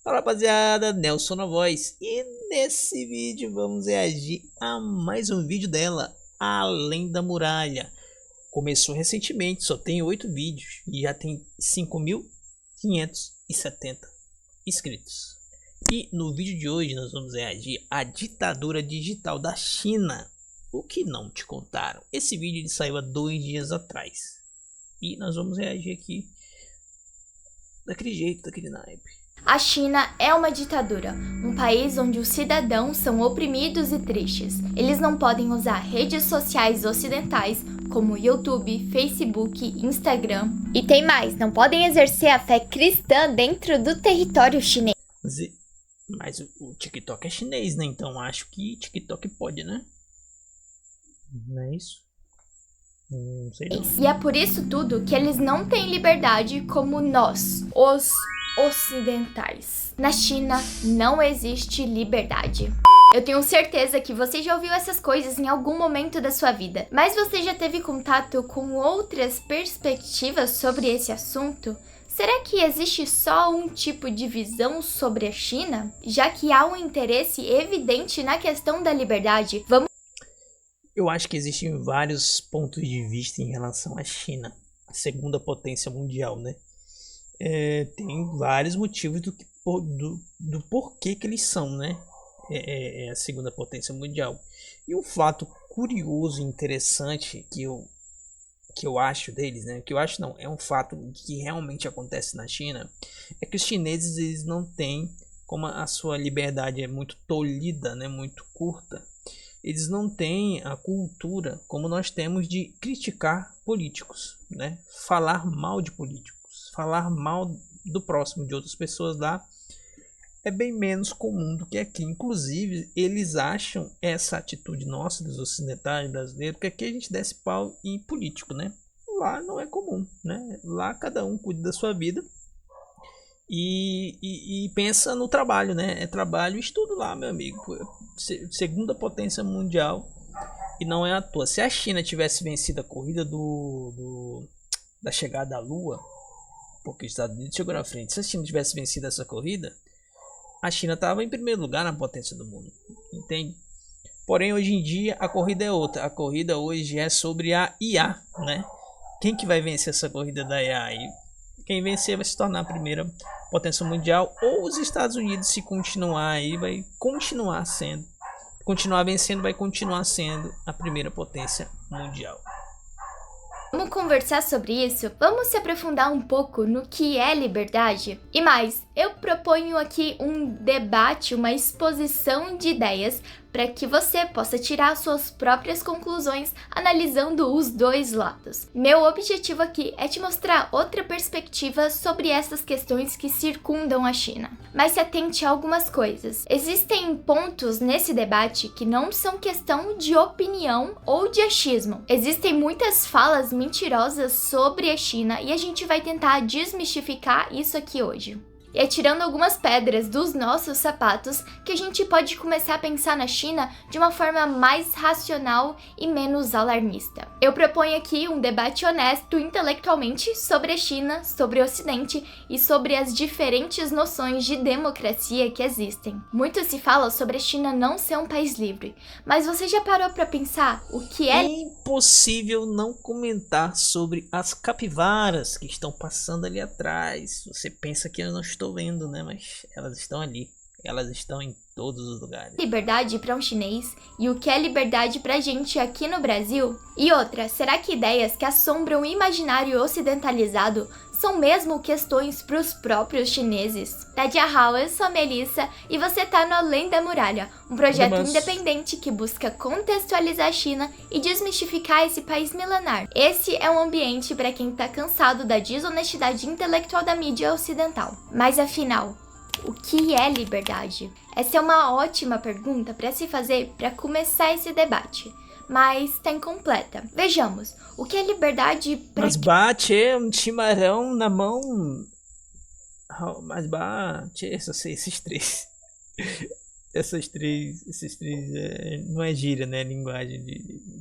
Fala rapaziada, Nelson na voz, e nesse vídeo vamos reagir a mais um vídeo dela, Além da Muralha. Começou recentemente, só tem 8 vídeos e já tem 5.570 inscritos. E no vídeo de hoje nós vamos reagir à ditadura digital da China. O que não te contaram? Esse vídeo ele saiu há 2 dias atrás. E nós vamos reagir aqui daquele jeito, daquele naipe. A China é uma ditadura, um país onde os cidadãos são oprimidos e tristes. Eles não podem usar redes sociais ocidentais como YouTube, Facebook, Instagram. E tem mais, não podem exercer a fé cristã dentro do território chinês. Mas o TikTok é chinês, né? Então acho que TikTok pode, né? Não é isso? Não sei não. E é por isso tudo que eles não têm liberdade como nós, os ocidentais. Na China não existe liberdade. Eu tenho certeza que você já ouviu essas coisas em algum momento da sua vida, mas você já teve contato com outras perspectivas sobre esse assunto? Será que existe só um tipo de visão sobre a China? Já que há um interesse evidente na questão da liberdade, Eu acho que existem vários pontos de vista em relação à China, a segunda potência mundial, né? Tem vários motivos do porquê que eles são, né? A segunda potência mundial. E um fato curioso e interessante que eu acho deles, né? Que eu acho não, é um fato que realmente acontece na China, é que os chineses eles não têm, como a sua liberdade é muito tolhida, né? Muito curta. Eles não têm a cultura como nós temos de criticar políticos, né? Falar mal de políticos, falar mal do próximo, de outras pessoas lá, é bem menos comum do que aqui. Inclusive, eles acham essa atitude nossa, dos ocidentais brasileiros, que aqui a gente desce pau em político, né? Lá não é comum, né? Lá cada um cuida da sua vida e pensa no trabalho, né? É trabalho e estudo lá, meu amigo. Segunda potência mundial e não é à toa. Se a China tivesse vencido a corrida da chegada à Lua, porque os Estados Unidos chegou na frente, se a China tivesse vencido essa corrida, a China estava em primeiro lugar na potência do mundo, entende? Porém, hoje em dia a corrida é outra. A corrida hoje é sobre a IA, né? Quem que vai vencer essa corrida da IA? E quem vencer vai se tornar a primeira potência mundial, ou os Estados Unidos, se continuar aí, vai continuar vencendo, vai continuar sendo a primeira potência mundial. Vamos conversar sobre isso? Vamos se aprofundar um pouco no que é liberdade? E mais, eu proponho aqui um debate, uma exposição de ideias para que você possa tirar suas próprias conclusões analisando os dois lados. Meu objetivo aqui é te mostrar outra perspectiva sobre essas questões que circundam a China. Mas se atente a algumas coisas. Existem pontos nesse debate que não são questão de opinião ou de achismo. Existem muitas falas mentirosas sobre a China e a gente vai tentar desmistificar isso aqui hoje. E é tirando algumas pedras dos nossos sapatos que a gente pode começar a pensar na China de uma forma mais racional e menos alarmista. Eu proponho aqui um debate honesto intelectualmente sobre a China, sobre o Ocidente e sobre as diferentes noções de democracia que existem. Muito se fala sobre a China não ser um país livre, mas você já parou para pensar o que é impossível não comentar sobre as capivaras que estão passando ali atrás. Você pensa que eu não estou vendo, né? Mas elas estão ali. Elas estão em todos os lugares. Liberdade para um chinês e o que é liberdade pra gente aqui no Brasil? E outra, será que ideias que assombram o imaginário ocidentalizado são mesmo questões para os próprios chineses? Tadjahau, eu sou a Melissa e você tá no Além da Muralha, um projeto independente que busca contextualizar a China e desmistificar esse país milenar. Esse é um ambiente para quem tá cansado da desonestidade intelectual da mídia ocidental. Mas afinal, o que é liberdade? Essa é uma ótima pergunta para se fazer para começar esse debate, mas está incompleta. Vejamos, o que é liberdade para... Mas bate um chimarrão na mão. Mas bate esses três. Esses três não é gíria, né? Linguagem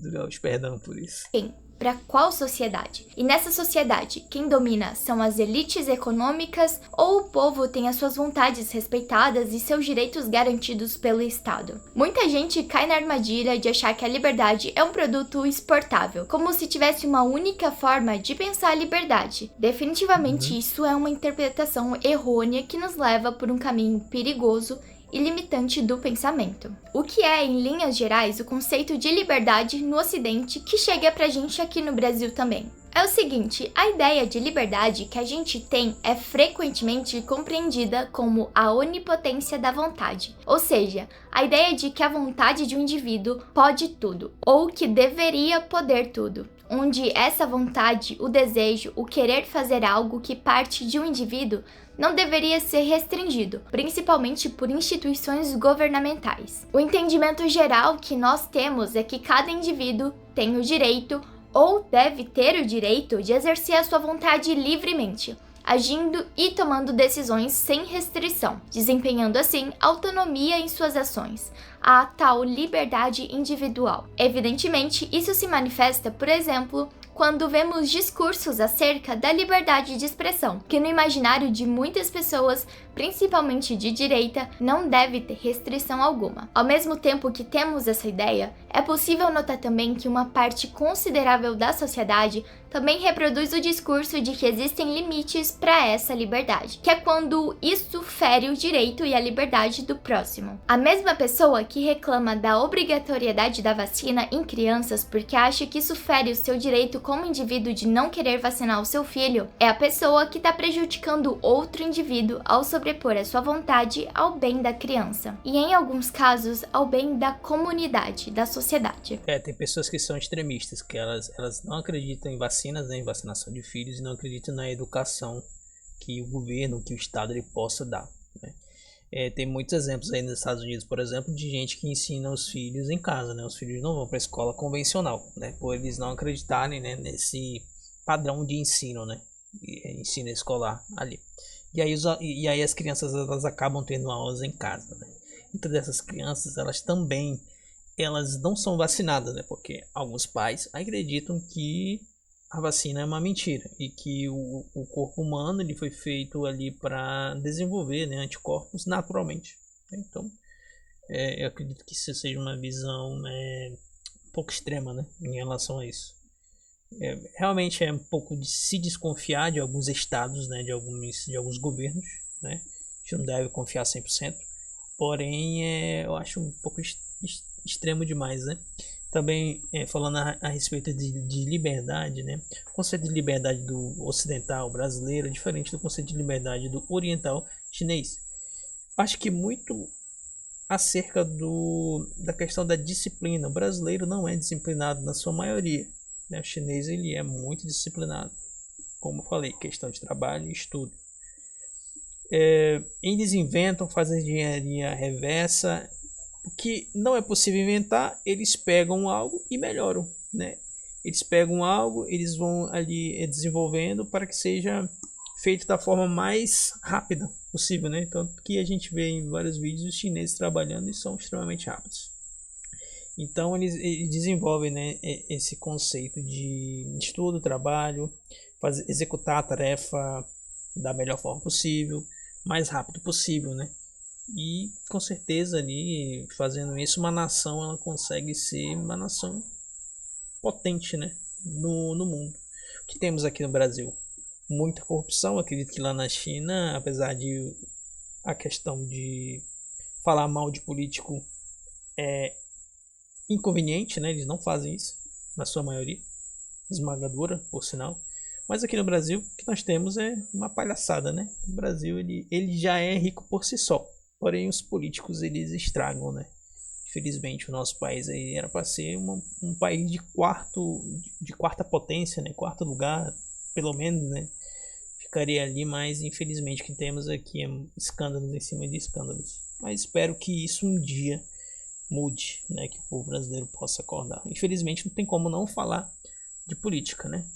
do gaúcho, perdão por isso. Sim. Para qual sociedade? E nessa sociedade, quem domina são as elites econômicas ou o povo tem as suas vontades respeitadas e seus direitos garantidos pelo Estado? Muita gente cai na armadilha de achar que a liberdade é um produto exportável, como se tivesse uma única forma de pensar a liberdade. Definitivamente isso é uma interpretação errônea que nos leva por um caminho perigoso e limitante do pensamento. O que é, em linhas gerais, o conceito de liberdade no Ocidente que chega pra gente aqui no Brasil também? É o seguinte, a ideia de liberdade que a gente tem é frequentemente compreendida como a onipotência da vontade, ou seja, a ideia de que a vontade de um indivíduo pode tudo, ou que deveria poder tudo, onde essa vontade, o desejo, o querer fazer algo que parte de um indivíduo não deveria ser restringido, principalmente por instituições governamentais. O entendimento geral que nós temos é que cada indivíduo tem o direito ou deve ter o direito de exercer a sua vontade livremente, agindo e tomando decisões sem restrição, desempenhando assim autonomia em suas ações, a tal liberdade individual. Evidentemente, isso se manifesta, por exemplo, quando vemos discursos acerca da liberdade de expressão, que no imaginário de muitas pessoas, principalmente de direita, não deve ter restrição alguma. Ao mesmo tempo que temos essa ideia, é possível notar também que uma parte considerável da sociedade também reproduz o discurso de que existem limites para essa liberdade, que é quando isso fere o direito e a liberdade do próximo. A mesma pessoa que reclama da obrigatoriedade da vacina em crianças porque acha que isso fere o seu direito como indivíduo de não querer vacinar o seu filho, é a pessoa que está prejudicando outro indivíduo ao sobrepor a sua vontade ao bem da criança, e em alguns casos ao bem da comunidade, da sociedade. Tem pessoas que são extremistas, que elas não acreditam em vacinas, né, em vacinação de filhos, e não acreditam na educação que o governo, que o Estado ele possa dar, né? Tem muitos exemplos aí nos Estados Unidos, por exemplo, de gente que ensina os filhos em casa, né? Os filhos não vão para a escola convencional, né? Por eles não acreditarem, né, nesse padrão de ensino, né? Ensino escolar ali. E aí as crianças elas acabam tendo aulas em casa, né? Muitas dessas crianças elas não são vacinadas, né? Porque alguns pais acreditam que a vacina é uma mentira e que o corpo humano ele foi feito ali para desenvolver, né, anticorpos naturalmente. Então, eu acredito que isso seja uma visão um pouco extrema, né, em relação a isso. Realmente é um pouco de se desconfiar de alguns estados, né, de alguns governos, né? A gente não deve confiar 100%, porém eu acho um pouco extremo demais, né? Também falando a respeito de liberdade, né? O conceito de liberdade do ocidental brasileiro é diferente do conceito de liberdade do oriental chinês. Acho que muito acerca da questão da disciplina. O brasileiro não é disciplinado na sua maioria, né? O chinês ele é muito disciplinado, como eu falei, questão de trabalho e estudo. Eles inventam, fazem engenharia reversa. O que não é possível inventar, eles pegam algo e melhoram, né? Eles pegam algo, eles vão ali desenvolvendo para que seja feito da forma mais rápida possível, né? Então, que a gente vê em vários vídeos os chineses trabalhando e são extremamente rápidos. Então, eles desenvolvem, né, esse conceito de estudo, trabalho, executar a tarefa da melhor forma possível, mais rápido possível, né? E com certeza ali fazendo isso uma nação ela consegue ser uma nação potente, né, no mundo. O que temos aqui no Brasil? Muita corrupção. Acredito que lá na China, apesar de a questão de falar mal de político é inconveniente, né, eles não fazem isso na sua maioria esmagadora, por sinal. Mas aqui no Brasil o que nós temos é uma palhaçada, né? O Brasil ele já é rico por si só. Porém, os políticos eles estragam, né? Infelizmente, o nosso país aí era para ser um país de quarta potência, né? Quarto lugar, pelo menos, né? Ficaria ali, mas infelizmente o que temos aqui é escândalos em cima de escândalos. Mas espero que isso um dia mude, né? Que o povo brasileiro possa acordar. Infelizmente, não tem como não falar de política, né?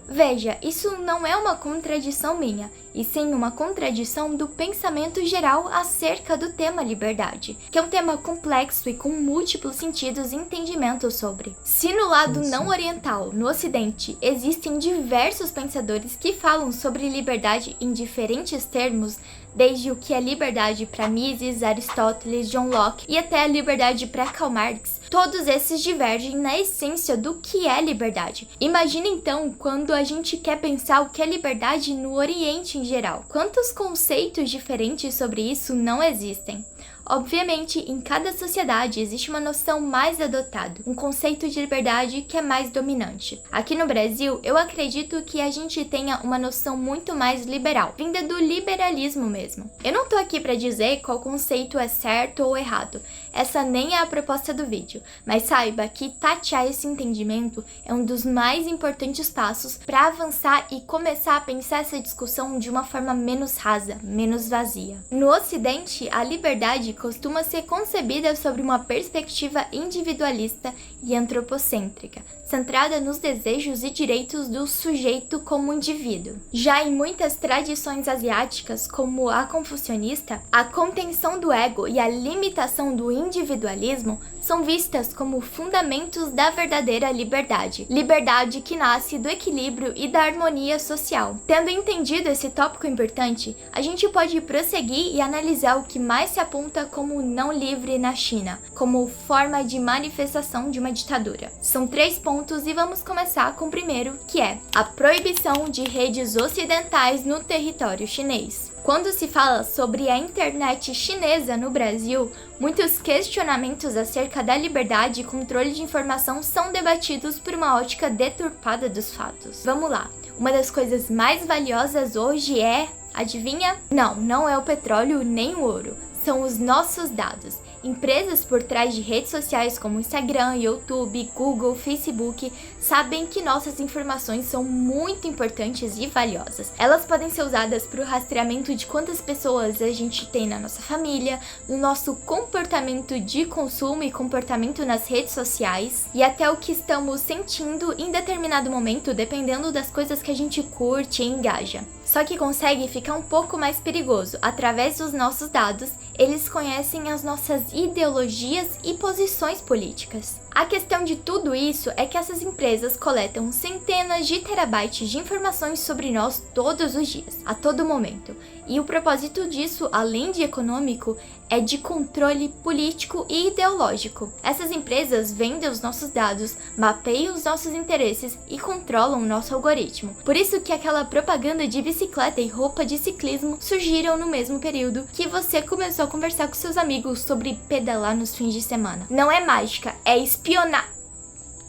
Veja, isso não é uma contradição minha, e sim uma contradição do pensamento geral acerca do tema liberdade, que é um tema complexo e com múltiplos sentidos e entendimentos sobre. Se no lado não oriental, no ocidente, existem diversos pensadores que falam sobre liberdade em diferentes termos, desde o que é liberdade para Mises, Aristóteles, John Locke e até a liberdade para Karl Marx, todos esses divergem na essência do que é liberdade. Imagina então quando a gente quer pensar o que é liberdade no Oriente em geral. Quantos conceitos diferentes sobre isso não existem? Obviamente, em cada sociedade existe uma noção mais adotada, um conceito de liberdade que é mais dominante. Aqui no Brasil, eu acredito que a gente tenha uma noção muito mais liberal, vinda do liberalismo mesmo. Eu não tô aqui para dizer qual conceito é certo ou errado, essa nem é a proposta do vídeo, mas saiba que tatear esse entendimento é um dos mais importantes passos para avançar e começar a pensar essa discussão de uma forma menos rasa, menos vazia. No Ocidente, a liberdade costuma ser concebida sobre uma perspectiva individualista e antropocêntrica, centrada nos desejos e direitos do sujeito como indivíduo. Já em muitas tradições asiáticas, como a confucionista, a contenção do ego e a limitação do individualismo são vistas como fundamentos da verdadeira liberdade. Liberdade que nasce do equilíbrio e da harmonia social. Tendo entendido esse tópico importante, a gente pode prosseguir e analisar o que mais se aponta como não livre na China, como forma de manifestação de uma ditadura. São 3 pontos e vamos começar com o primeiro, que é a proibição de redes ocidentais no território chinês. Quando se fala sobre a internet chinesa no Brasil, muitos questionamentos acerca da liberdade e controle de informação são debatidos por uma ótica deturpada dos fatos. Vamos lá, uma das coisas mais valiosas hoje é, adivinha? Não é o petróleo nem o ouro, são os nossos dados. Empresas por trás de redes sociais como Instagram, YouTube, Google, Facebook sabem que nossas informações são muito importantes e valiosas. Elas podem ser usadas para o rastreamento de quantas pessoas a gente tem na nossa família, no nosso comportamento de consumo e comportamento nas redes sociais e até o que estamos sentindo em determinado momento, dependendo das coisas que a gente curte e engaja. Só que consegue ficar um pouco mais perigoso. Através dos nossos dados, eles conhecem as nossas ideologias e posições políticas. A questão de tudo isso é que essas empresas coletam centenas de terabytes de informações sobre nós todos os dias, a todo momento. E o propósito disso, além de econômico, é de controle político e ideológico. Essas empresas vendem os nossos dados, mapeiam os nossos interesses e controlam o nosso algoritmo. Por isso que aquela propaganda de bicicleta e roupa de ciclismo surgiram no mesmo período que você começou a conversar com seus amigos sobre pedalar nos fins de semana. Não é mágica, é espionar.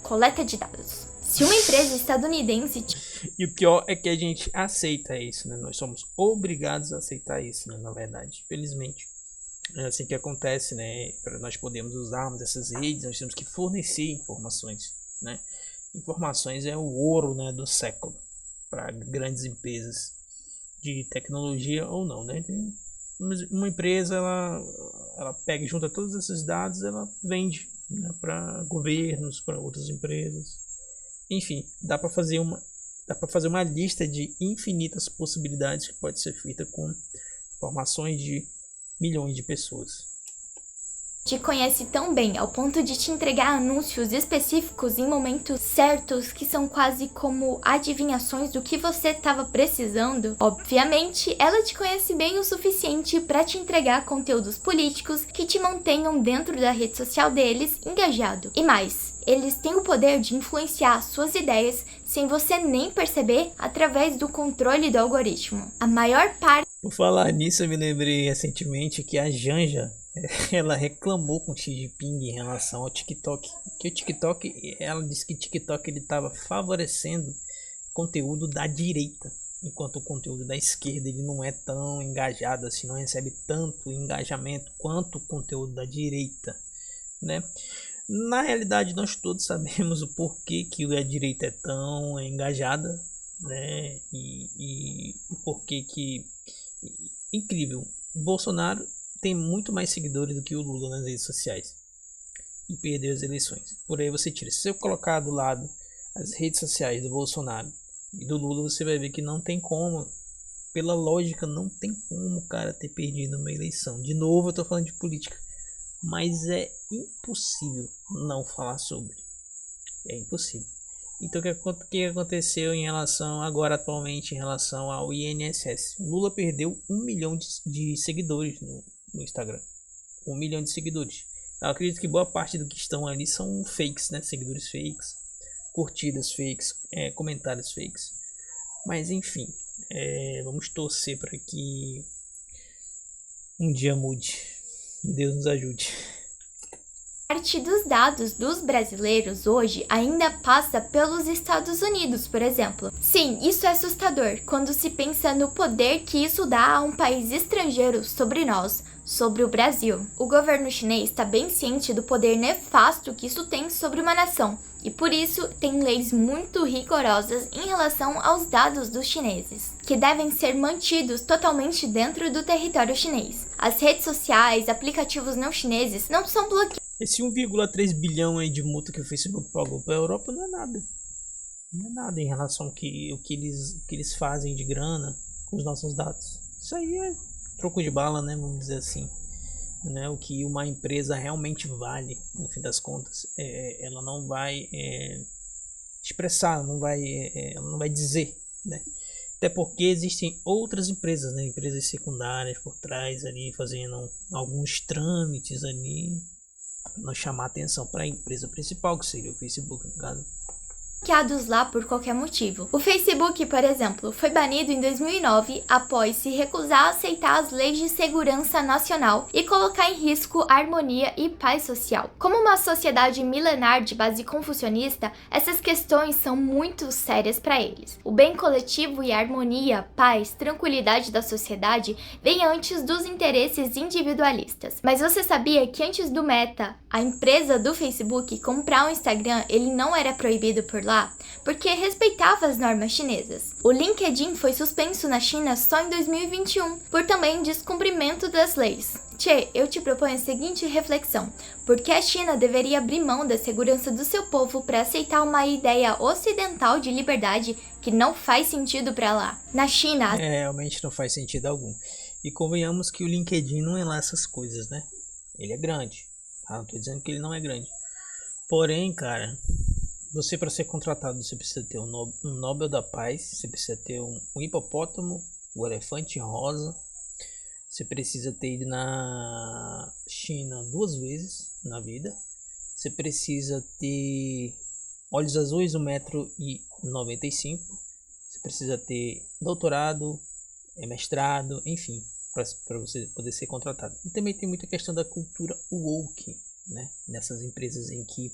Coleta de dados. Se uma empresa estadunidense... E o pior é que a gente aceita isso, né? Nós somos obrigados a aceitar isso, né? Na verdade, felizmente. É assim que acontece, né? Para nós podermos usarmos essas redes, nós temos que fornecer informações, né? Informações é o ouro, né, do século para grandes empresas de tecnologia ou não, né? Uma empresa, ela pega e junta todos esses dados, ela vende, né, para governos, para outras empresas. Enfim, dá para fazer uma lista de infinitas possibilidades que pode ser feita com informações de milhões de pessoas. Te conhece tão bem ao ponto de te entregar anúncios específicos em momentos certos que são quase como adivinhações do que você estava precisando. Obviamente, ela te conhece bem o suficiente para te entregar conteúdos políticos que te mantenham dentro da rede social deles engajado. E mais, eles têm o poder de influenciar suas ideias sem você nem perceber através do controle do algoritmo. A maior parte... Por falar nisso, eu me lembrei recentemente que a Janja, ela reclamou com o Xi Jinping em relação ao TikTok. Que o TikTok, ela disse que o TikTok ele estava favorecendo conteúdo da direita, enquanto o conteúdo da esquerda ele não é tão engajado assim, não recebe tanto engajamento quanto o conteúdo da direita, né? Na realidade, nós todos sabemos o porquê que a direita é tão engajada, né? E o porquê que... Incrível, Bolsonaro tem muito mais seguidores do que o Lula nas redes sociais e perdeu as eleições. Por aí você tira. Se eu colocar do lado as redes sociais do Bolsonaro E do Lula você vai ver que não tem como. Pela lógica, não tem como o cara ter perdido uma eleição. De novo, eu tô falando de política. Mas é impossível não falar sobre. É impossível. Então o que aconteceu em relação, agora atualmente, em relação ao INSS? O Lula perdeu 1 milhão de seguidores no Instagram. 1 milhão de seguidores. Eu acredito que boa parte do que estão ali são fakes, né? Seguidores fakes, curtidas fakes, comentários fakes. Mas enfim, vamos torcer para que um dia mude. E Deus nos ajude. Parte dos dados dos brasileiros hoje ainda passa pelos Estados Unidos, por exemplo. Sim, isso é assustador quando se pensa no poder que isso dá a um país estrangeiro sobre nós, sobre o Brasil. O governo chinês está bem ciente do poder nefasto que isso tem sobre uma nação, e por isso tem leis muito rigorosas em relação aos dados dos chineses, que devem ser mantidos totalmente dentro do território chinês. As redes sociais, aplicativos não chineses não são bloqueados. Esse 1,3 bilhão aí de multa que o Facebook pagou para a Europa não é nada. Não é nada em relação ao que eles fazem de grana com os nossos dados. Isso aí é troco de bala, né? Vamos dizer assim. Né? O que uma empresa realmente vale, no fim das contas, ela não vai expressar, ela não vai dizer, né? Até porque existem outras empresas, né? Empresas secundárias por trás ali, fazendo alguns trâmites ali, não chamar atenção para a empresa principal, que seria o Facebook, no caso. Bloqueados lá por qualquer motivo. O Facebook, por exemplo, foi banido em 2009 após se recusar a aceitar as leis de segurança nacional e colocar em risco a harmonia e paz social. Como uma sociedade milenar de base confucionista, essas questões são muito sérias para eles. O bem coletivo e a harmonia, paz, tranquilidade da sociedade vêm antes dos interesses individualistas. Mas você sabia que antes do Meta, a empresa do Facebook, comprar o Instagram, ele não era proibido por lá? Porque respeitava as normas chinesas. O LinkedIn foi suspenso na China só em 2021, por também descumprimento das leis. Tchê, eu te proponho a seguinte reflexão: por que a China deveria abrir mão da segurança do seu povo para aceitar uma ideia ocidental de liberdade que não faz sentido para lá? Na China... realmente não faz sentido algum. E convenhamos que o LinkedIn não é lá essas coisas, né? Ele é grande, tá? Não tô dizendo que ele não é grande. Porém, cara... Você, para ser contratado, você precisa ter um Nobel da Paz, você precisa ter um hipopótamo, um elefante rosa, você precisa ter ido na China 2 vezes na vida, você precisa ter olhos azuis 1,95 m, você precisa ter doutorado, mestrado, enfim, para você poder ser contratado. E também tem muita questão da cultura woke, né? Nessas empresas em que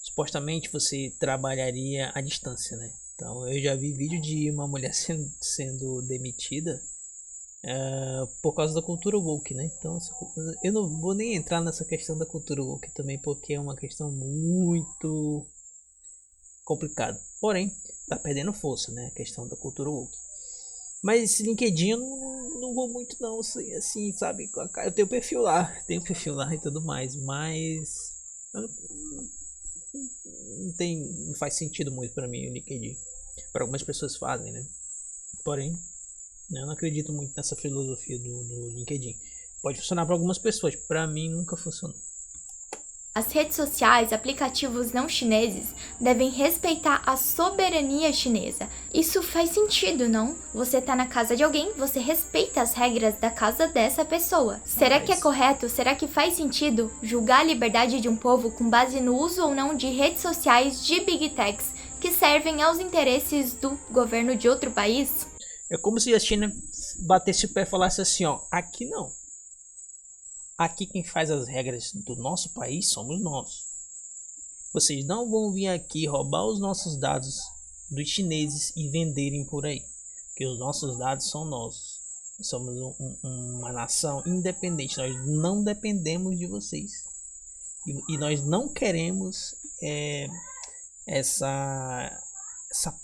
supostamente você trabalharia à distância, né? Então eu já vi vídeo de uma mulher sendo demitida por causa da cultura woke, né? Então eu não vou nem entrar nessa questão da cultura woke também, porque é uma questão muito complicada. Porém, tá perdendo força, né? A questão da cultura woke. Mas esse LinkedIn eu não vou muito não, assim, sabe? Eu tenho perfil lá e tudo mais, mas não faz sentido muito para mim o LinkedIn. Para algumas pessoas fazem, né? Porém, eu não acredito muito nessa filosofia do LinkedIn. Pode funcionar para algumas pessoas, para mim nunca funcionou. As redes sociais, aplicativos não chineses devem respeitar a soberania chinesa. Isso faz sentido, não? Você tá na casa de alguém, você respeita as regras da casa dessa pessoa. Será que é correto? Será que faz sentido julgar a liberdade de um povo com base no uso ou não de redes sociais de Big Techs que servem aos interesses do governo de outro país? É como se a China batesse o pé e falasse assim, ó, aqui não. Aqui quem faz as regras do nosso país somos nós. Vocês não vão vir aqui roubar os nossos dados dos chineses e venderem por aí. Porque os nossos dados são nossos. Somos uma nação independente. Nós não dependemos de vocês. E nós não queremos essa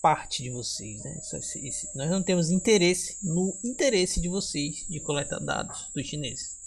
parte de vocês, né? Nós não temos interesse no interesse de vocês de coletar dados dos chineses.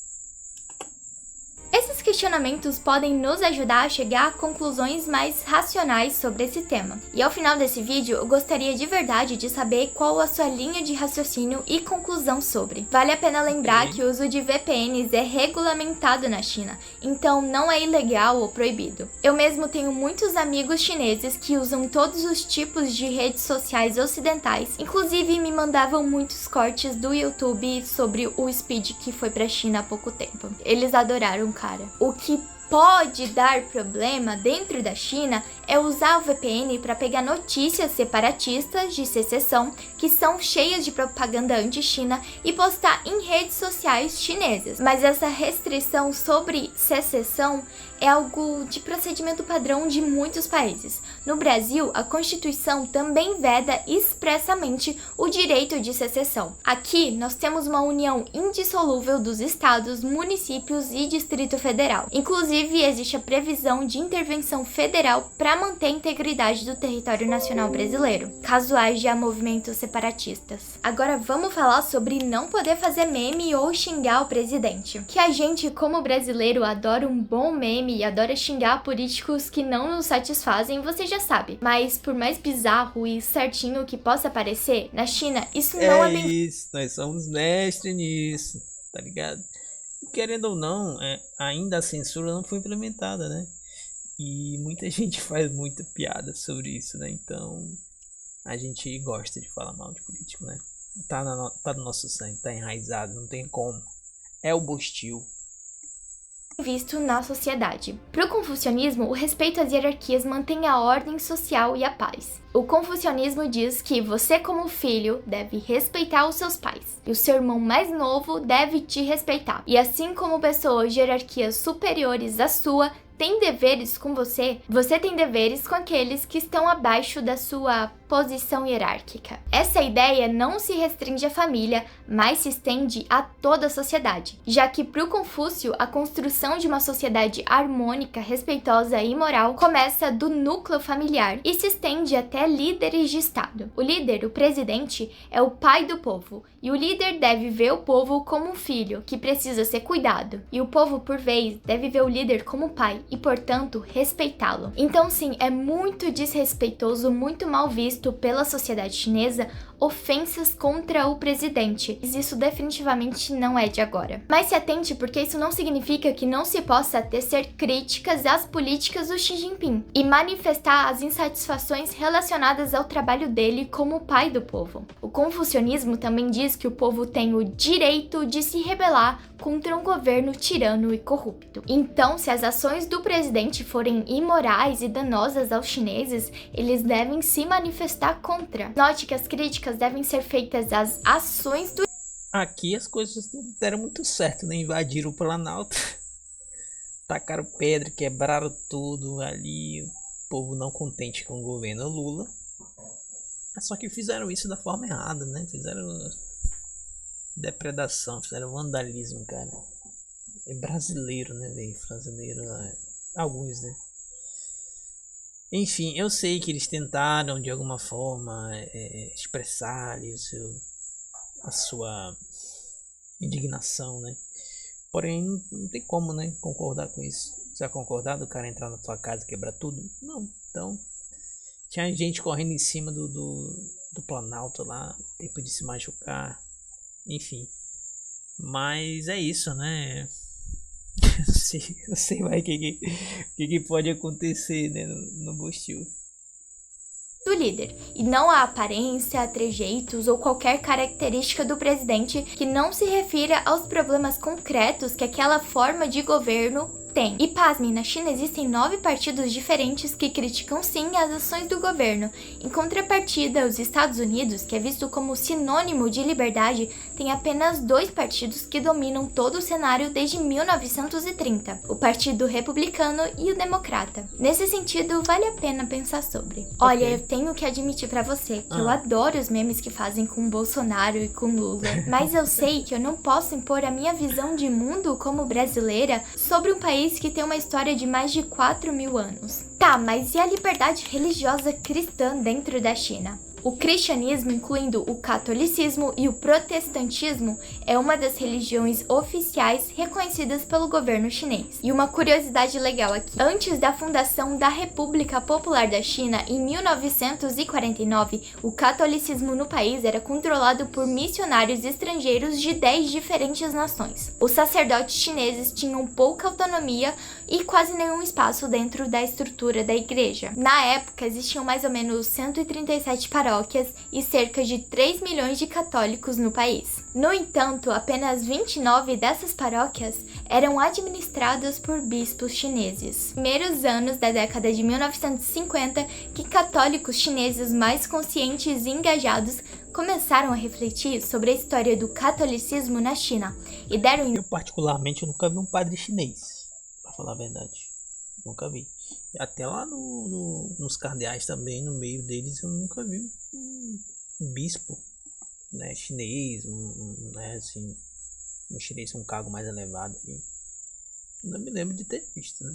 questionamentos podem nos ajudar a chegar a conclusões mais racionais sobre esse tema. E ao final desse vídeo, eu gostaria de verdade de saber qual a sua linha de raciocínio e conclusão sobre. Vale a pena lembrar que o uso de VPNs é regulamentado na China, então não é ilegal ou proibido. Eu mesmo tenho muitos amigos chineses que usam todos os tipos de redes sociais ocidentais, inclusive me mandavam muitos cortes do YouTube sobre o Speed que foi pra China há pouco tempo. Eles adoraram, cara. O que pode dar problema dentro da China é usar o VPN para pegar notícias separatistas de secessão que são cheias de propaganda anti-China e postar em redes sociais chinesas. Mas essa restrição sobre secessão é algo de procedimento padrão de muitos países. No Brasil, a Constituição também veda expressamente o direito de secessão. Aqui, nós temos uma união indissolúvel dos estados, municípios e Distrito Federal. Inclusive, existe a previsão de intervenção federal para manter a integridade do território nacional brasileiro, caso haja movimentos separatistas. Agora vamos falar sobre não poder fazer meme ou xingar o presidente. Que a gente, como brasileiro, adora um bom meme e adora xingar políticos que não nos satisfazem, você já sabe. Mas por mais bizarro e certinho que possa parecer, na China isso não é bem... isso, nós somos mestres nisso, tá ligado? Querendo ou não, ainda a censura não foi implementada, né? E muita gente faz muita piada sobre isso, né? Então a gente gosta de falar mal de político, né? Tá no nosso sangue, tá enraizado, não tem como. É o bostil. Visto na sociedade. Para o confucionismo, o respeito às hierarquias mantém a ordem social e a paz. O confucionismo diz que você, como filho, deve respeitar os seus pais, e o seu irmão mais novo deve te respeitar. E assim como pessoas de hierarquias superiores à sua têm deveres com você, você tem deveres com aqueles que estão abaixo da sua posição hierárquica. Essa ideia não se restringe à família, mas se estende a toda a sociedade, já que para o Confúcio, a construção de uma sociedade harmônica, respeitosa e moral começa do núcleo familiar e se estende até líderes de Estado. O líder, o presidente, é o pai do povo, e o líder deve ver o povo como um filho, que precisa ser cuidado, e o povo, por vez, deve ver o líder como pai e, portanto, respeitá-lo. Então, sim, é muito desrespeitoso, muito mal visto pela sociedade chinesa ofensas contra o presidente. Isso definitivamente não é de agora. Mas se atente, porque isso não significa que não se possa tecer críticas às políticas do Xi Jinping e manifestar as insatisfações relacionadas ao trabalho dele como pai do povo. O confucionismo também diz que o povo tem o direito de se rebelar contra um governo tirano e corrupto. Então, se as ações do presidente forem imorais e danosas aos chineses, eles devem se manifestar contra. Note que as críticas devem ser feitas às ações do... Aqui as coisas não deram muito certo, né? Invadiram o Planalto, tacaram pedra, quebraram tudo ali. O povo não contente com o governo Lula. Só que fizeram isso da forma errada, né? Fizeram depredação, fizeram vandalismo, cara. É brasileiro, né, velho? Brasileiro, alguns, né? Enfim, eu sei que eles tentaram de alguma forma expressar ali a sua indignação, né? Porém, não tem como, né, concordar com isso. Você vai concordar do cara entrar na sua casa e quebrar tudo? Não. Então, tinha gente correndo em cima do Planalto lá, tempo de se machucar, enfim. Mas é isso, né? Eu sei mais o que pode acontecer, né, no Bostil. Do líder, e não a aparência, trejeitos ou qualquer característica do presidente que não se refira aos problemas concretos que aquela forma de governo tem. E pasmem, na China existem 9 partidos diferentes que criticam sim as ações do governo. Em contrapartida, os Estados Unidos, que é visto como sinônimo de liberdade, tem apenas 2 partidos que dominam todo o cenário desde 1930, o Partido Republicano e o Democrata. Nesse sentido, vale a pena pensar sobre. Olha, eu tenho que admitir pra você que eu adoro os memes que fazem com Bolsonaro e com Lula, mas eu sei que eu não posso impor a minha visão de mundo como brasileira sobre um país que tem uma história de mais de 4.000 anos. Tá, mas e a liberdade religiosa cristã dentro da China? O cristianismo, incluindo o catolicismo e o protestantismo, é uma das religiões oficiais reconhecidas pelo governo chinês. E uma curiosidade legal aqui: antes da fundação da República Popular da China, em 1949, o catolicismo no país era controlado por missionários estrangeiros de 10 diferentes nações. Os sacerdotes chineses tinham pouca autonomia e quase nenhum espaço dentro da estrutura da igreja. Na época, existiam mais ou menos 137 paróquias e cerca de 3 milhões de católicos no país. No entanto, apenas 29 dessas paróquias eram administradas por bispos chineses. Nos primeiros anos da década de 1950, que católicos chineses mais conscientes e engajados começaram a refletir sobre a história do catolicismo na China e deram... Eu particularmente nunca vi um padre chinês, pra falar a verdade. Nunca vi. Até lá nos cardeais também, no meio deles, eu nunca vi um bispo, né, chinês, né, assim, um chinês com um cargo mais elevado ali. Não me lembro de ter visto, né?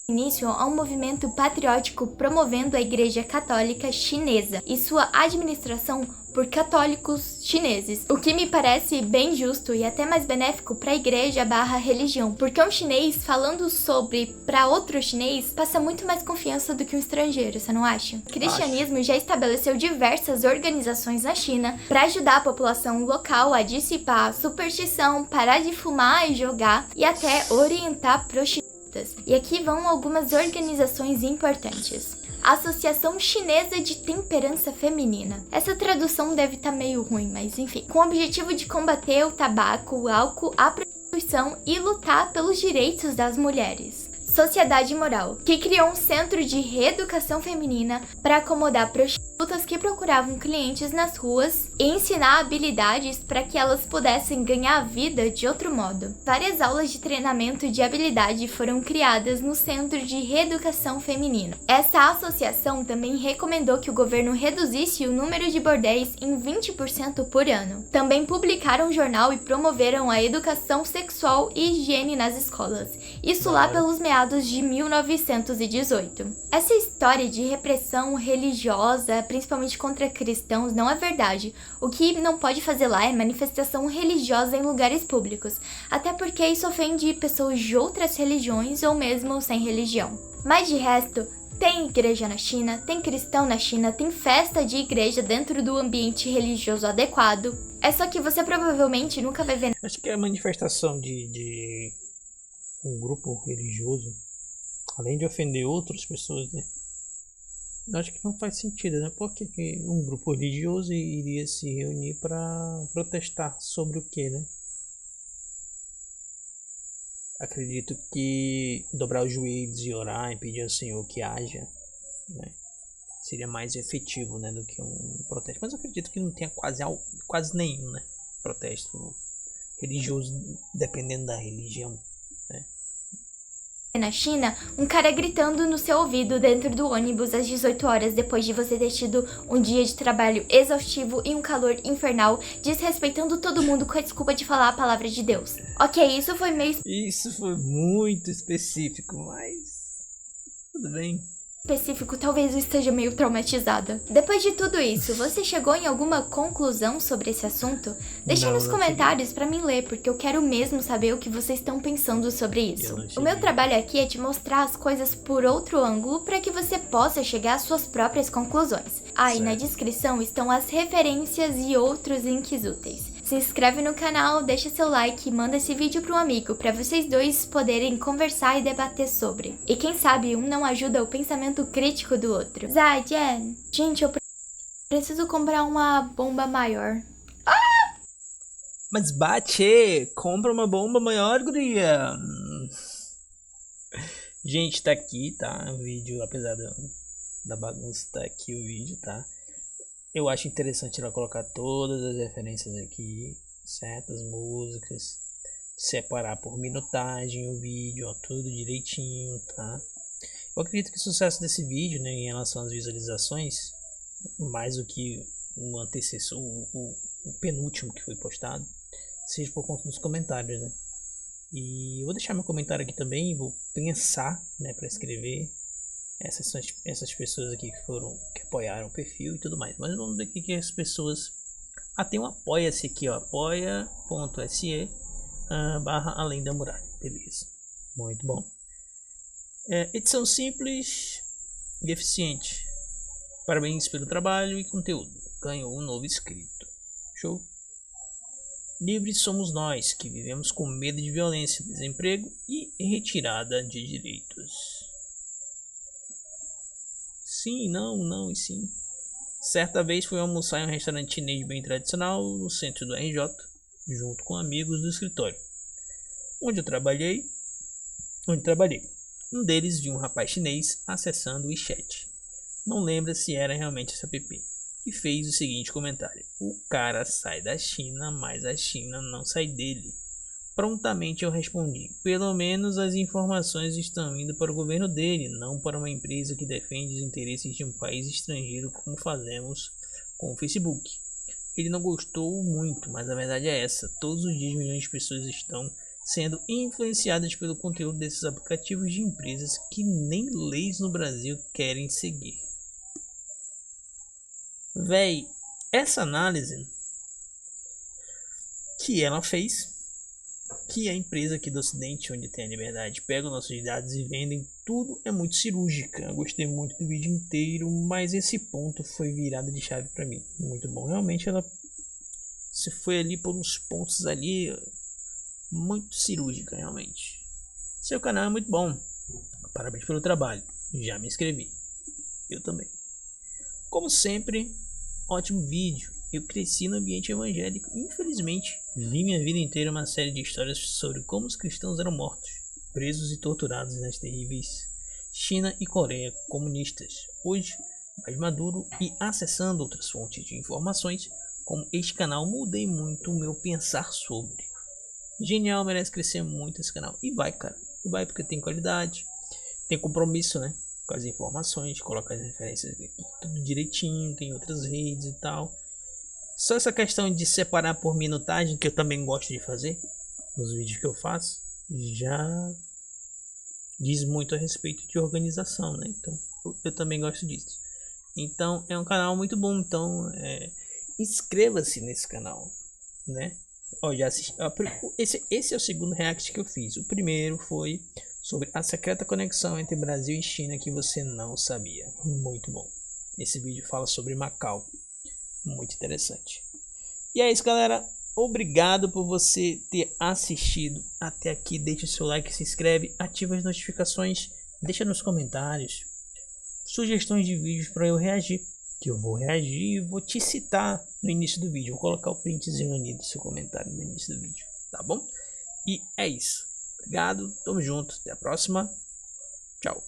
Início a um movimento patriótico promovendo a Igreja Católica Chinesa e sua administração por católicos chineses, o que me parece bem justo e até mais benéfico para a igreja/religião, porque um chinês falando sobre para outro chinês passa muito mais confiança do que um estrangeiro, você não acha? O cristianismo já estabeleceu diversas organizações na China para ajudar a população local a dissipar a superstição, parar de fumar e jogar e até orientar prostitutas. E aqui vão algumas organizações importantes. Associação Chinesa de Temperança Feminina. Essa tradução deve estar meio ruim, mas enfim. Com o objetivo de combater o tabaco, o álcool, a prostituição e lutar pelos direitos das mulheres. Sociedade Moral, que criou um centro de reeducação feminina para acomodar prostitutas que procuravam clientes nas ruas e ensinar habilidades para que elas pudessem ganhar a vida de outro modo. Várias aulas de treinamento de habilidade foram criadas no Centro de Reeducação Feminina. Essa associação também recomendou que o governo reduzisse o número de bordéis em 20% por ano. Também publicaram um jornal e promoveram a educação sexual e higiene nas escolas. Isso lá pelos meados de 1918. Essa história de repressão religiosa, principalmente contra cristãos, não é verdade. O que não pode fazer lá é manifestação religiosa em lugares públicos, até porque isso ofende pessoas de outras religiões ou mesmo sem religião. Mas de resto, tem igreja na China, tem cristão na China, tem festa de igreja dentro do ambiente religioso adequado. É só que você provavelmente nunca vai ver. Acho que a manifestação de um grupo religioso, além de ofender outras pessoas, né? Acho que não faz sentido, né? Porque um grupo religioso iria se reunir para protestar sobre o que, né? Acredito que dobrar os joelhos e orar e pedir ao Senhor que haja, né, seria mais efetivo, né, do que um protesto. Mas eu acredito que não tenha quase nenhum, né, protesto religioso, dependendo da religião, né. Na China, um cara gritando no seu ouvido dentro do ônibus às 18 horas depois de você ter tido um dia de trabalho exaustivo e um calor infernal, desrespeitando todo mundo com a desculpa de falar a palavra de Deus. Ok, isso foi meio... Isso foi muito específico, mas tudo bem. específico, talvez eu esteja meio traumatizada. Depois de tudo isso, você chegou em alguma conclusão sobre esse assunto? Deixa nos comentários pra mim ler, porque eu quero mesmo saber o que vocês estão pensando sobre isso. O meu trabalho aqui é te mostrar as coisas por outro ângulo para que você possa chegar às suas próprias conclusões. Ah, e na descrição estão as referências e outros links úteis. Se inscreve no canal, deixa seu like e manda esse vídeo para um amigo para vocês dois poderem conversar e debater sobre. E quem sabe um não ajuda o pensamento crítico do outro. Zaijian, gente, eu preciso comprar uma bomba maior. Mas bate, compra uma bomba maior, guria. Gente, tá aqui, tá? O vídeo, apesar da bagunça, tá aqui o vídeo, tá? Eu acho interessante ela colocar todas as referências aqui, certas músicas, separar por minutagem o vídeo, ó, tudo direitinho, tá? Eu acredito que o sucesso desse vídeo, né, em relação às visualizações, mais do que o antecessor, o penúltimo que foi postado, seja por conta dos comentários, né? E eu vou deixar meu comentário aqui também, vou pensar, né, para escrever. Essas pessoas aqui que apoiaram o perfil e tudo mais. Mas vamos ver o que as pessoas... tem um apoia-se aqui, ó, apoia.se / além da muralha. Beleza, muito bom. Edição simples e eficiente. Parabéns pelo trabalho e conteúdo. Ganhou um novo inscrito. Show. Livres somos nós, que vivemos com medo de violência, desemprego e retirada de direitos. Sim, não e sim. Certa vez fui almoçar em um restaurante chinês bem tradicional no centro do RJ, junto com amigos do escritório, onde trabalhei. Um deles viu um rapaz chinês acessando o WeChat. Não lembra se era realmente esse app. E fez o seguinte comentário: o cara sai da China, mas a China não sai dele. Prontamente eu respondi: pelo menos as informações estão indo para o governo dele, não para uma empresa que defende os interesses de um país estrangeiro, como fazemos com o Facebook. Ele não gostou muito, mas a verdade é essa: todos os dias milhões de pessoas estão sendo influenciadas pelo conteúdo desses aplicativos de empresas que nem leis no Brasil querem seguir. Véi, essa análise que ela fez, que a empresa aqui do ocidente, onde tem a liberdade, pega os nossos dados e vendem tudo, é muito cirúrgica. Eu gostei muito do vídeo inteiro, mas esse ponto foi virada de chave para mim. Muito bom. Realmente ela se foi ali por uns pontos ali, muito cirúrgica realmente. Seu canal é muito bom. Parabéns pelo trabalho. Já me inscrevi. Eu também. Como sempre, ótimo vídeo. Eu cresci no ambiente evangélico. Infelizmente, vi minha vida inteira uma série de histórias sobre como os cristãos eram mortos, presos e torturados nas terríveis China e Coreia comunistas. Hoje, mais maduro e acessando outras fontes de informações, como este canal, mudei muito o meu pensar sobre. Genial, merece crescer muito esse canal. E vai, cara. E vai porque tem qualidade, tem compromisso, né? Com as informações, coloca as referências aqui, tudo direitinho, tem outras redes e tal. Só essa questão de separar por minutagem, que eu também gosto de fazer nos vídeos que eu faço, já diz muito a respeito de organização, né? Então eu também gosto disso. Então é um canal muito bom. Então inscreva-se nesse canal, né? Ó, já assisti, esse é o segundo react que eu fiz. O primeiro foi sobre a secreta conexão entre Brasil e China que você não sabia. Muito bom. Esse vídeo fala sobre Macau. Muito interessante. E é isso, galera. Obrigado por você ter assistido até aqui. Deixa seu like, se inscreve, ativa as notificações, deixa nos comentários sugestões de vídeos para eu reagir, que eu vou reagir e vou te citar no início do vídeo. Vou colocar o printzinho ali do seu comentário no início do vídeo, tá bom? E é isso. Obrigado, tamo junto, até a próxima. Tchau.